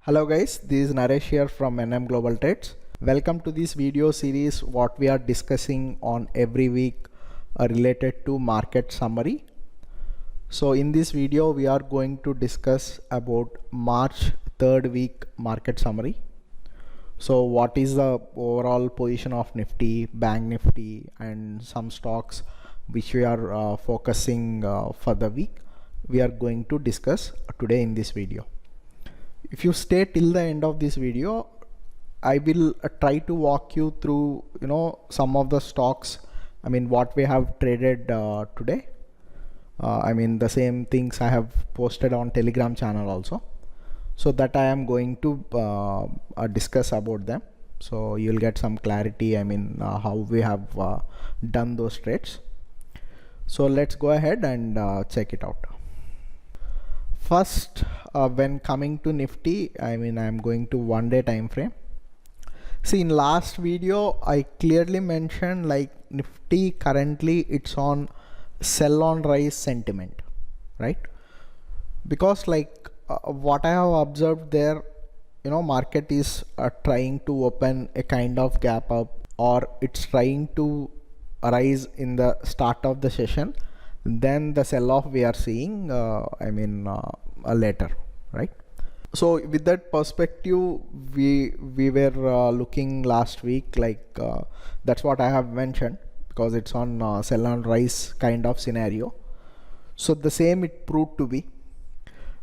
Hello guys, this is Naresh here from NM Global Trades. Welcome to this video series what we are discussing on every week related to market summary. So in this video we are going to discuss about March 3rd week market summary. So what is the overall position of Nifty, Bank Nifty and some stocks which we are focusing for the week, we are going to discuss today in this video. If you stay till the end of this video, I will try to walk you through some of the stocks, what we have traded today. The same things I have posted on Telegram channel also, so that I am going to discuss about them, so you'll get some clarity how we have done those trades. So let's go ahead and check it out. First, when coming to Nifty, I'm going to 1 day time frame. See, in last video I clearly mentioned like Nifty currently it's on sell on rise sentiment, right? Because like what I have observed there, market is trying to open a kind of gap up, or it's trying to rise in the start of the session, then the sell off we are seeing later, right? So with that perspective, we were looking last week like that's what I have mentioned, because it's on sell on rise kind of scenario. So the same it proved to be,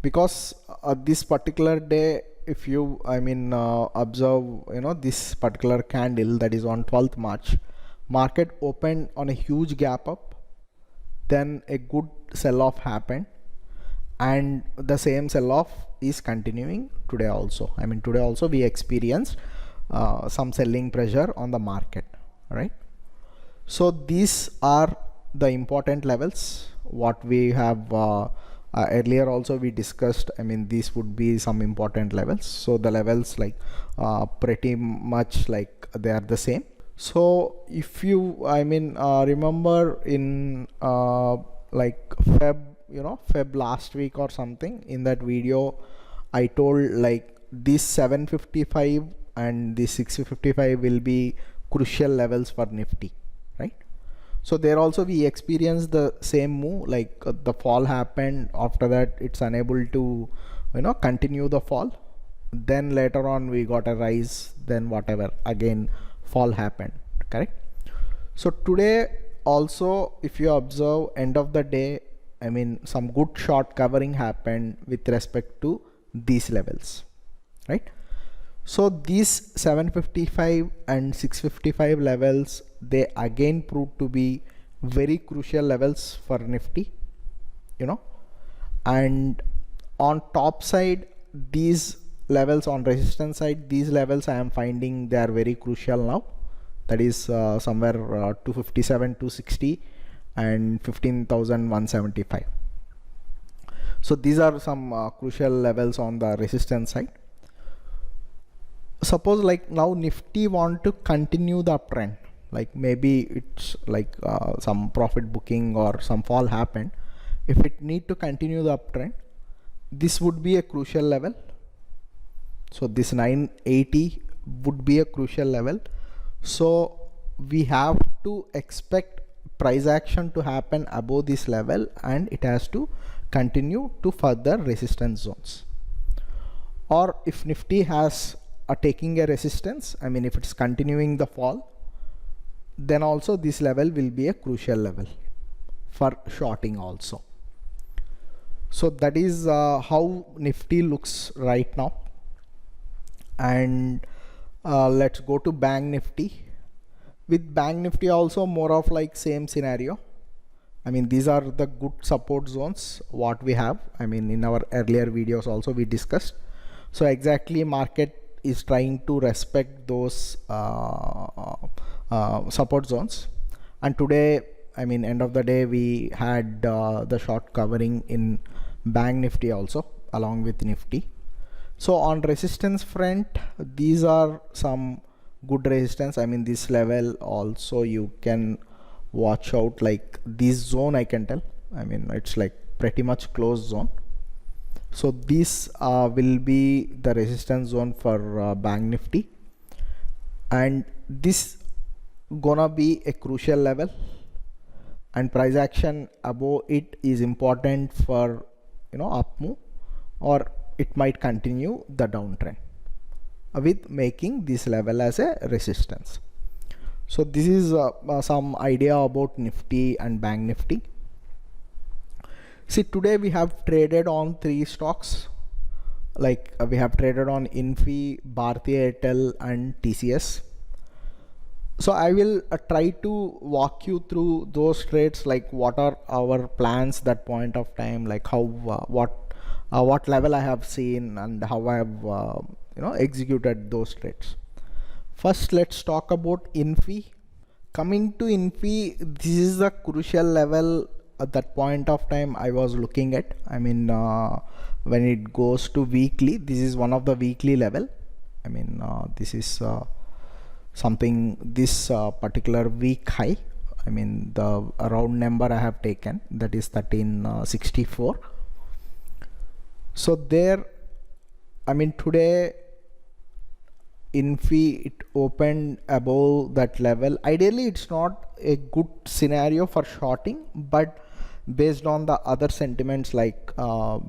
because this particular day, if you observe this particular candle that is on 12th March, market opened on a huge gap up, then a good sell off happened, and the same sell off is continuing today also. Today also we experienced some selling pressure on the market, right? So these are the important levels what we have earlier also we discussed. These would be some important levels. So the levels like pretty much like they are the same. So if you remember in like Feb last week or something, in that video I told like this 755 and this 655 will be crucial levels for Nifty, right? So there also we experienced the same move, like the fall happened, after that it's unable to continue the fall, then later on we got a rise, then whatever again fall happened, correct? So today also if you observe, end of the day, some good short covering happened with respect to these levels, right? So these 755 and 655 levels, they again proved to be very crucial levels for Nifty, and on top side, these levels on resistance side, these levels I am finding they are very crucial now. That is somewhere 257, 260 and 15,175. So these are some crucial levels on the resistance side. Suppose like now Nifty want to continue the uptrend, like maybe it's like some profit booking or some fall happened. If it need to continue the uptrend, this would be a crucial level. So this 980 would be a crucial level. So we have to expect price action to happen above this level, and it has to continue to further resistance zones. Or if Nifty has taking a resistance, if it's continuing the fall, then also this level will be a crucial level for shorting also. So that is how Nifty looks right now. And let's go to Bank Nifty. With Bank Nifty also more of like same scenario. These are the good support zones what we have. In our earlier videos also we discussed. So exactly market is trying to respect those support zones, and today end of the day we had the short covering in Bank Nifty also along with Nifty. So on resistance front, these are some good resistance. This level also you can watch out, like this zone I can tell, it's like pretty much closed zone, So this will be the resistance zone for Bank Nifty, and this gonna be a crucial level, and price action above it is important for up move, or it might continue the downtrend with making this level as a resistance. So this is some idea about Nifty and Bank Nifty. See, today we have traded on 3 stocks, like we have traded on Infi, Bharti Airtel and TCS. So I will try to walk you through those trades, like what are our plans that point of time, like how what level I have seen and how I have executed those trades. First, let's talk about Infi. Coming to Infi, this is the crucial level at that point of time I was looking at. I mean, when it goes to weekly, this is one of the weekly level. I mean, this is something, this particular week high. I mean, the round number I have taken, that is 1364. So there, I mean, today Infi, it opened above that level. Ideally it's not a good scenario for shorting, but based on the other sentiments, like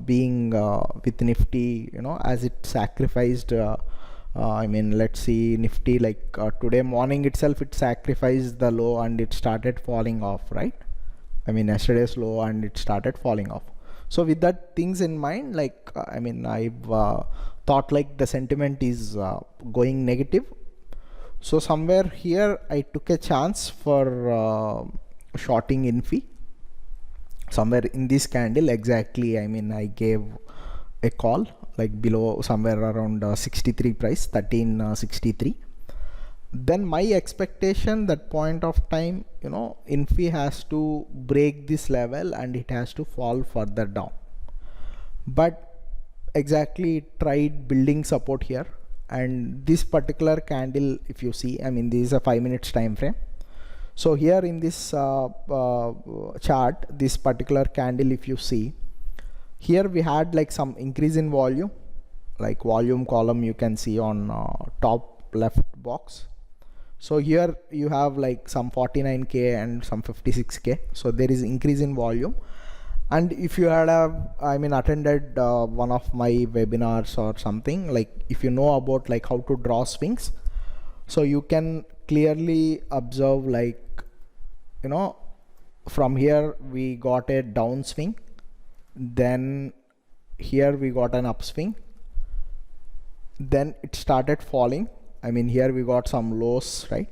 being with Nifty, as it sacrificed I mean, let's see, Nifty, like today morning itself it sacrificed the low and it started falling off, right? I mean, yesterday's low and it started falling off. So with that things in mind, like I mean, I've thought like the sentiment is going negative. So somewhere here I took a chance for shorting Infi. Somewhere in this candle exactly, I mean, I gave a call like below somewhere around 63 price, 1363. Then my expectation that point of time, Infi has to break this level and it has to fall further down. But exactly it tried building support here, and this particular candle, if you see, I mean, this is a 5 minutes time frame. So here in this chart, this particular candle, if you see, here we had like some increase in volume, like volume column you can see on top left box. So here you have like some 49k and some 56k. So there is increase in volume. And if you had attended one of my webinars or something, like if you know about like how to draw swings, so you can clearly observe, like from here we got a downswing, then here we got an upswing, then it started falling. I mean, here we got some lows, right?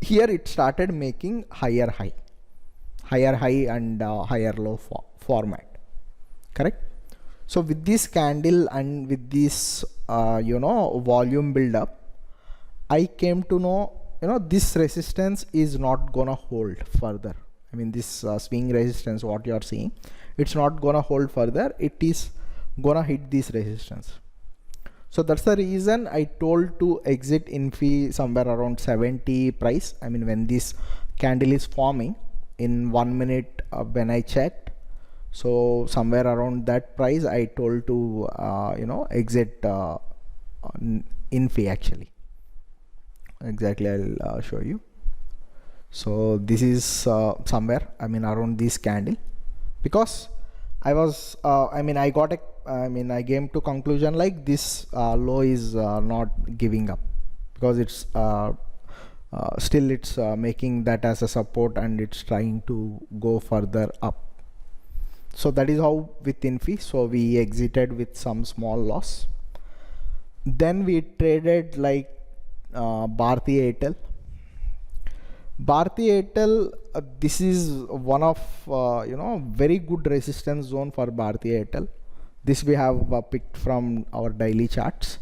Here it started making higher high and higher low format, correct? So with this candle and with this volume build up, I came to know this resistance is not gonna hold further. I mean, this swing resistance what you are seeing, it's not gonna hold further, it is gonna hit this resistance. So that's the reason I told to exit Infi somewhere around 70 price. I mean, when this candle is forming in 1 minute, when I checked, so somewhere around that price I told to exit Infi actually. Exactly, I'll show you. So this is somewhere, I mean, around this candle, because I was I came to conclusion like this low is not giving up, because it's still it's making that as a support and it's trying to go further up. So that is how with Infi. So we exited with some small loss. Then we traded like Bharti Airtel. Bharti Airtel, this is one of very good resistance zone for Bharti Airtel. This we have picked from our daily charts.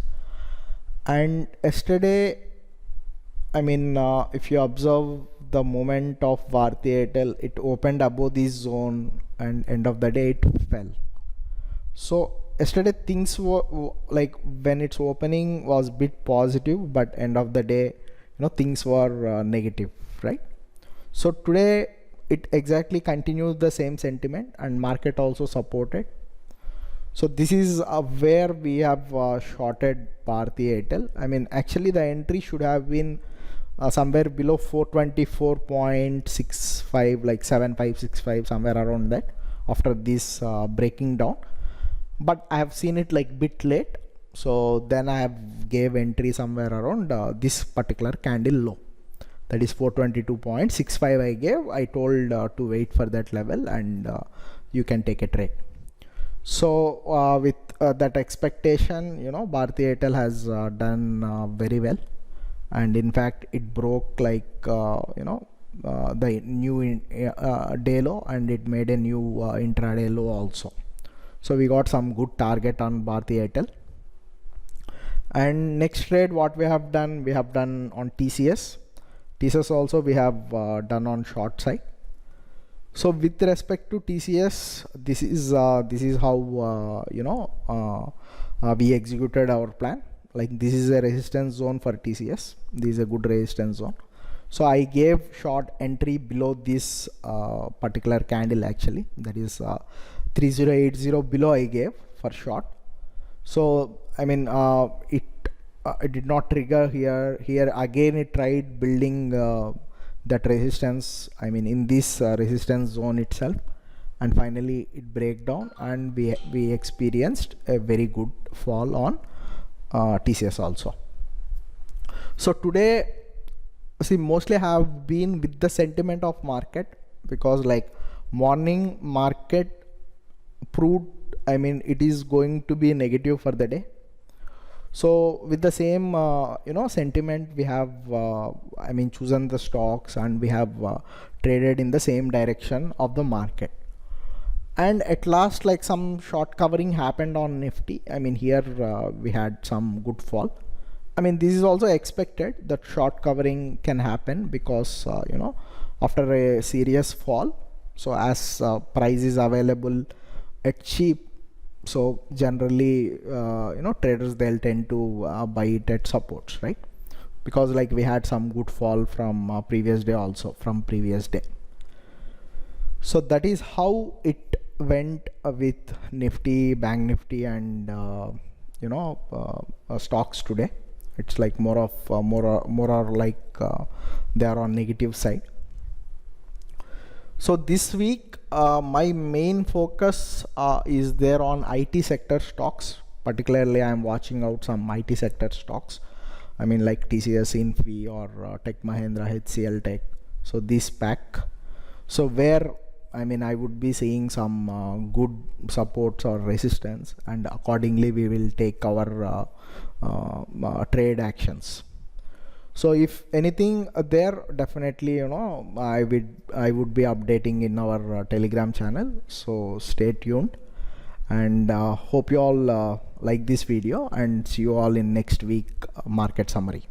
And yesterday, I mean, if you observe the movement of Bharti Airtel, it opened above this zone and end of the day it fell. So yesterday things were like, when it's opening was bit positive, but end of the day things were negative, right? So today it exactly continues the same sentiment and market also supported. So this is where we have shorted Bharti Airtel. I mean, actually the entry should have been somewhere below 424.65, like 7565, somewhere around that, after this breaking down. But I have seen it like bit late, so then I have gave entry somewhere around this particular candle low, that is 422.65. I gave. I told to wait for that level, and you can take a trade. So with that expectation, you know, Bharti Airtel has done very well, and in fact it broke like you know, the new day low, and it made a new intraday low also. So we got some good target on Bharti Airtel. And next trade what we have done on TCS. TCS also we have done on short side. So with respect to TCS, this is how you know, we executed our plan. Like, this is a resistance zone for TCS. This is a good resistance zone. So I gave short entry below this particular candle, actually, that is 3080 below I gave for short. So I mean, it did not trigger here. Here again it tried building that resistance, I mean, in this resistance zone itself, and finally it break down, and we experienced a very good fall on TCS also. So today, see, mostly have been with the sentiment of market, because like morning market proved, I mean, it is going to be negative for the day. So with the same you know, sentiment, we have I mean, chosen the stocks, and we have traded in the same direction of the market. And at last, like, some short covering happened on Nifty. I mean, here we had some good fall. I mean, this is also expected that short covering can happen, because you know, after a serious fall, so as price is available at cheap, so generally you know, traders, they'll tend to buy it at supports, right? Because like we had some good fall from previous day also, from previous day. So that is how it went with Nifty, Bank Nifty, and you know, stocks today. It's like more or like they are on negative side. So this week my main focus is there on IT sector stocks. Particularly I am watching out some IT sector stocks. I mean, like TCS, Infi, or Tech Mahindra, HCL Tech. So this pack. So where, I mean, I would be seeing some good supports or resistance, and accordingly we will take our trade actions. So if anything there, definitely, you know, I would be updating in our Telegram channel. So stay tuned, and hope you all like this video, and see you all in next week market summary.